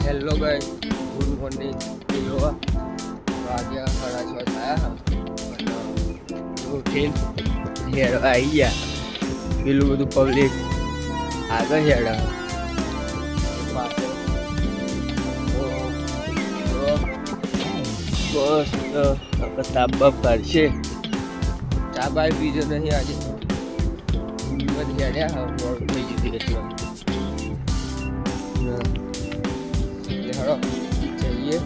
Hello guys, good morning. વાગ્યા 6:30 થયા ઉઠીને હેડ આવી ગયા. પેલું બધું પબ્લિક આગળ હેડ બસ તાપ બાપ કાઢશે. ચા બાય પીજો નહીં આજે બધી હેડ્યા થઈ ગઈ એટલે હળો જઈએ.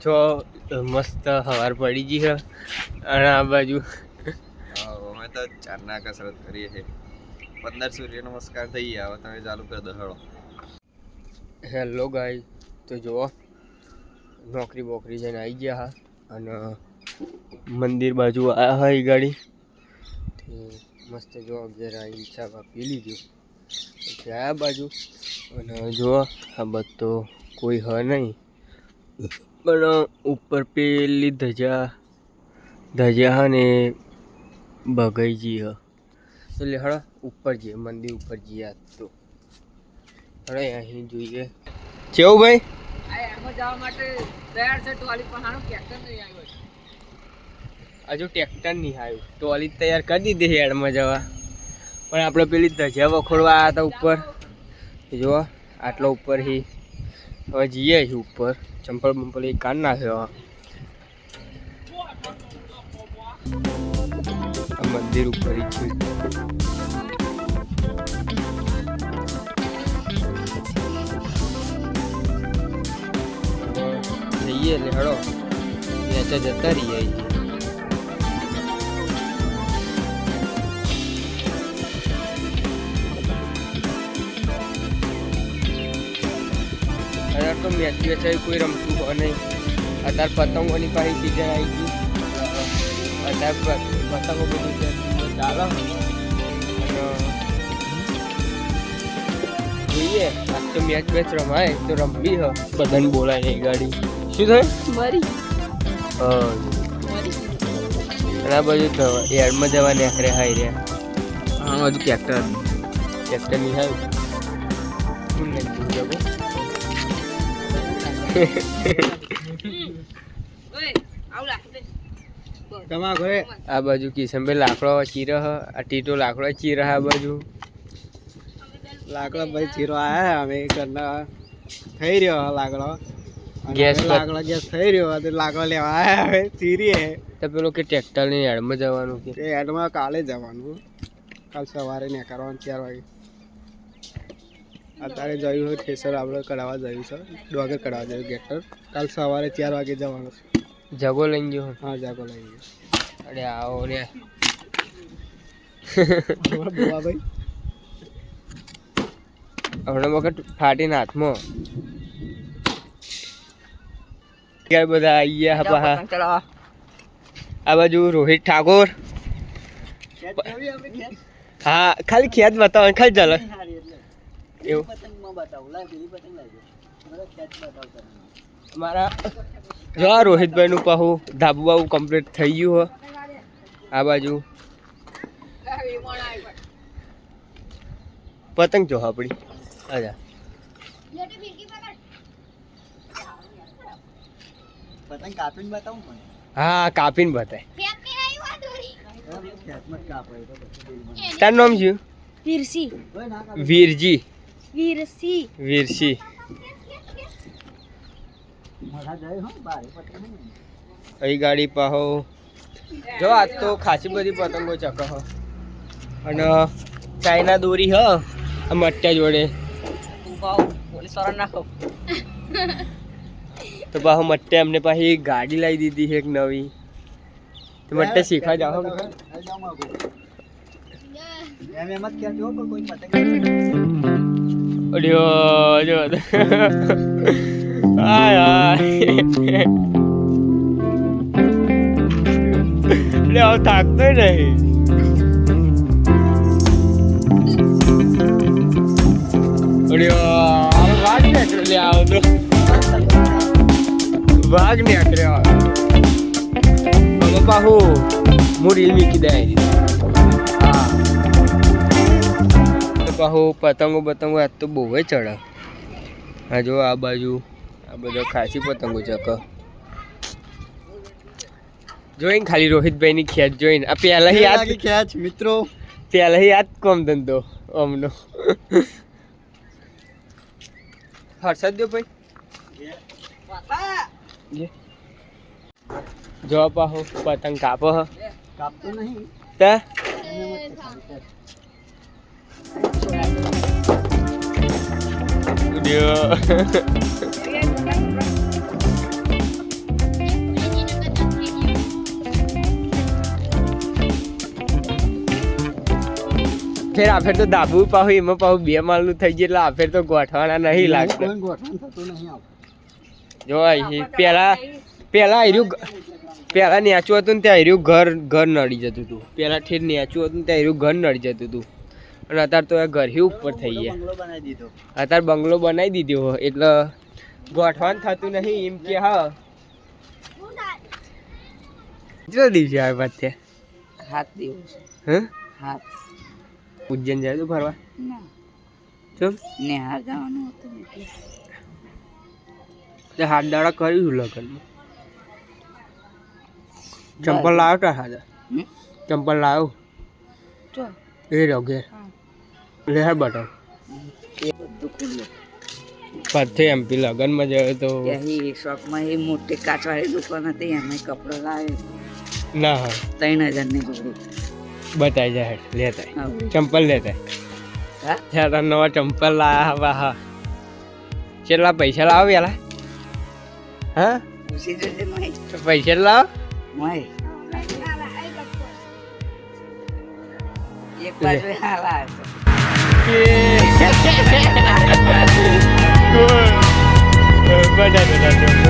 જો મસ્ત સવાર પડી ગઈ છે અને આ બાજુ અમે તો ચારના કસરત કરીએ છીએ. 15 સૂર્ય નમસ્કાર થઈ ગયા. હવે તમે ચાલુ કરી દો. હળો. હેલો ગાઈસ, તો જુઓ નોકરી બોકરી જઈને આવી ગયા હા અને મંદિર બાજુ આવ્યા હા એ ગાડી મસ્ત જો ઘેર આવી ચા પી લીધું પછી આ બાજુ અને જુઓ આ બધો કોઈ હ નહીં પણ ઉપર પેલી ધજા હા ને બગાઈજી હ એટલે હળો ઉપર જઈએ મંદિર ઉપર જઈએ. આજ તો હળો અહીં જોઈએ કેવું ભાઈ જવા માટે તૈયાર છે ટોલી પણ હારું ટ્રેક્ટર નહીં આવ્યો. હજુ ટ્રેક્ટર નહીં આવ્યું. ટોલી તૈયાર કરી દીધી હેડમાં જવા પણ આપણે પેલી ધજા વખોડવા આવ્યા હતા ઉપર. જુઓ આટલો ઉપર હી હવે જઈએ છીએ ઉપર. ચંપલ બંપલ એ કાઢ નાખ્યો. આ મંદિર ઉપર છે. જઈએ એટલે હળો ત્યાં જતા રહીએ. અત્યારે તો મેચ વેચાય કોઈ રમતું હોય નહીં. અત્યારે પતંગોની પાસે સીઝન આવી ગઈ. અત્યારે પતંગો બધી ચાલો જોઈએ. આજ તો મેચ બેચ રમાય તો રમવી હ. બધાને બોલાય નહીં ગાડી શું થાય મારી અને આ બાજુ એડમાં જવા નીકળે હાઈ રહ્યા. હા હજુ ટ્રેક્ટર નહીં આવ્યું. શું નહીં જવું આ બાજુ કિશનભાઈ લાકડો ચીરો હ. આ ટીટો લાકડો ચીરો આ બાજુ લાકડો ભાઈ ચીરો આયા. અમે ઘરના થઈ રહ્યો લાકડો ગેસ ગેસ થઈ રહ્યો તો લાકડો લેવા આયા. હવે ચીરીએ તો પેલો કે ટ્રેક્ટર ની એડમાં જવાનું કે તે એડમાં કાલે જવાનું. કાલ સવારે નીકળવાનું 4 વાગે. અત્યારે જયું હોય થેસર આપણે કઢાવવા જયું છે. ડોગર કઢાવવા જયું ટ્રેક્ટર. કાલ સવારે 4 વાગે જવાનું છે. જગો લઈને ગયો. હા જાગો લઈ ગયો. અરે આવો રે ભાઈ હમણાં વખત ફાટીને હાથમાં ત્યારે બધા આવી ગયા પાછા. આ બાજુ રોહિત ઠાકોર. હા ખાલી ખેત બતાવો ખાલી ચાલે એવું મારા જો આ રોહિતભાઈનું પાહું ધાબુ બાબુ કમ્પ્લીટ થઈ ગયું હો. આ બાજુ પતંગ જો આપણી અચ્છા પતંગ કાપીને બતાવું. હા કાપીને બતાય. તારું નામ શું? વીરસી વીરજી વીરસી વીરસી. અહીં ગાડી પાહો જો આજ તો ખાસી બધી પતંગો ચકો હ અને ચાઇના દોરી હ આ મટ્યા જોડે નાખો તો પાહો મટ્ટે અમને પાછી ગાડી લાવી દીધી છે એક નવી. તો મટ્ટે શીખવા જાઓ અડ્યો જો હાય લે આવ થાકતો નહીં. અડ્યો વાઘ નીકળ્યો. લે આવ તો વાઘ નીકળ્યો. પાહુ હું રીલ મૂકી દે. હા પાહુ પતંગો આજ તો બહુ જ ચડે. હા જો આ બાજુ આ બધા ખાસી પતંગો ચક જોઈને ખાલી રોહિતભાઈની ખેંચ જોઈને આ પહેલા યાદ ખેંચ મિત્રો પહેલા યાદ કોમ ધંધો અમનો હર્ષદ દો ભાઈ જો પાહુ પતંગ કાપો હ કાપતો નહીં તા ફેર આ ફેર તો દાબુ પાહુ એમાં પાહુ 2 માળનું થઈ ગયું એટલે આ ફેર તો ગોઠવાના નહીં લાગતા. જો અહીં પેલા નેચું હતું ને ત્યાં હીર્યું ઘર નડી જતું હતું. પેલા ઠેર નેચું હતું ને ત્યાં હીર્યું ઘર નડી જતું હતું અને અત્યારે તો ઘર ઉપર થઈ ગયા. અત્યારે બંગલો બનાવી દીધો એટલે ગોઠવાન થતું નહીં એમ કે હા. કેટલા દિવસે આવે વાત છે? 7 દિવસ. હા 7. ઉજ્જૈન જાય તો ફરવા ના ચમ નેહાર જવાનું હતું એટલે તે હાથ દાડા કર્યું લગ્નમાં. ચંપલ લાવ્યો તા હાથે ચંપલ લાવ્યો જો એ રહ્યો ઘેર લે હે બટન એ બધું ખુલ્લું. પાછે એમપી લગ્નમાં જયો તો અહીં શોપમાં એ મોટી કાચવાળી દુકાન હતી એમાં કપડો લાવ્યો ના હા 3000 ની જોડી. બતાવી જાય લેતા આવું. ચંપલ લેતા હા ત્યારે નવા ચંપલ લાવ્યા હવે હા કેટલા પૈસા લાવો પેલા હા પૂછી જોજે મોય પૈસા લાવો મોય એક બાજુ હાલા બધા